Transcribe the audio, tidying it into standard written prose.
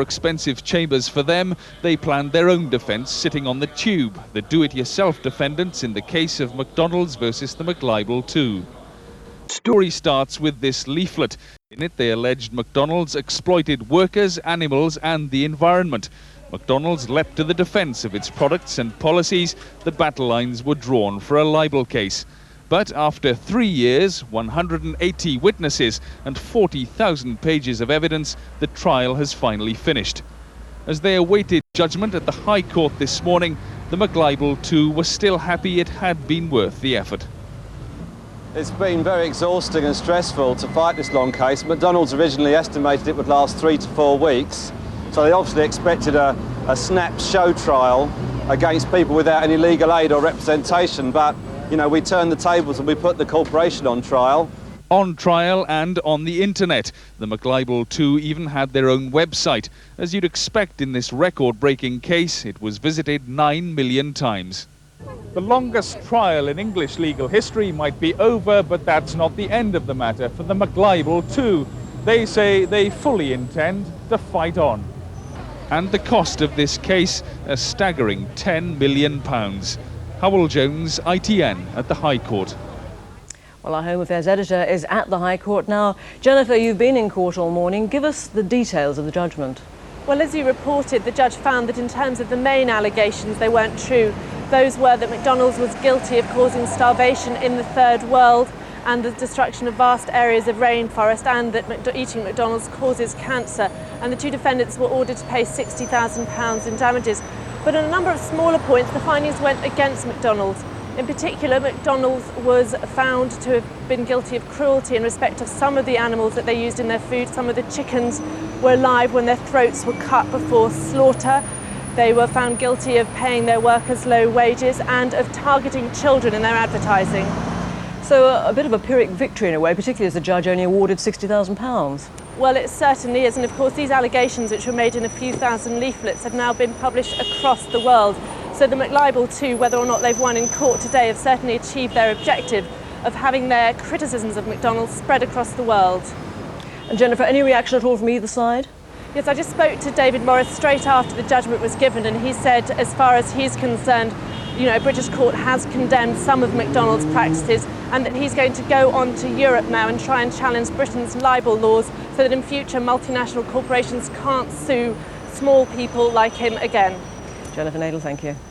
expensive chambers for them, they planned their own defence sitting on the tube, the do-it-yourself defendants in the case of McDonald's versus the Mclibel 2. Story starts with this leaflet. In it they alleged McDonald's exploited workers, animals and the environment. McDonald's leapt to the defence of its products and policies. The battle lines were drawn for a libel case. But after 3 years, 180 witnesses and 40,000 pages of evidence, the trial has finally finished. As they awaited judgment at the High Court this morning, the Mclibel 2 was still happy it had been worth the effort. It's been very exhausting and stressful to fight this long case. McDonald's originally estimated it would last 3 to 4 weeks, so they obviously expected a snap show trial against people without any legal aid or representation, but you know, we turned the tables and we put the corporation on trial. On trial and on the internet. The Mclibel 2 even had their own website. As you'd expect in this record-breaking case, it was visited 9 million times. The longest trial in English legal history might be over, but that's not the end of the matter for the Mclibel 2. They say they fully intend to fight on. And the cost of this case, a staggering £10 million. Howell Jones, ITN, at the High Court. Well, our Home Affairs editor is at the High Court now. Jennifer, you've been in court all morning. Give us the details of the judgment. Well, as you reported, the judge found that in terms of the main allegations, they weren't true. Those were that McDonald's was guilty of causing starvation in the Third World and the destruction of vast areas of rainforest, and that eating McDonald's causes cancer. And the two defendants were ordered to pay £60,000 in damages. But on a number of smaller points, the findings went against McDonald's. In particular, McDonald's was found to have been guilty of cruelty in respect of some of the animals that they used in their food. Some of the chickens were alive when their throats were cut before slaughter. They were found guilty of paying their workers low wages and of targeting children in their advertising. So a bit of a Pyrrhic victory in a way, particularly as the judge only awarded £60,000. Well, it certainly is, and of course these allegations, which were made in a few thousand leaflets, have now been published across the world. So the Mclibel 2, whether or not they've won in court today, have certainly achieved their objective of having their criticisms of McDonald's spread across the world. And Jennifer, any reaction at all from either side? Yes, I just spoke to David Morris straight after the judgment was given, and he said, as far as he's concerned, you know, British court has condemned some of McDonald's practices, and that he's going to go on to Europe now and try and challenge Britain's libel laws so that in future multinational corporations can't sue small people like him again. Jennifer Nadel, thank you.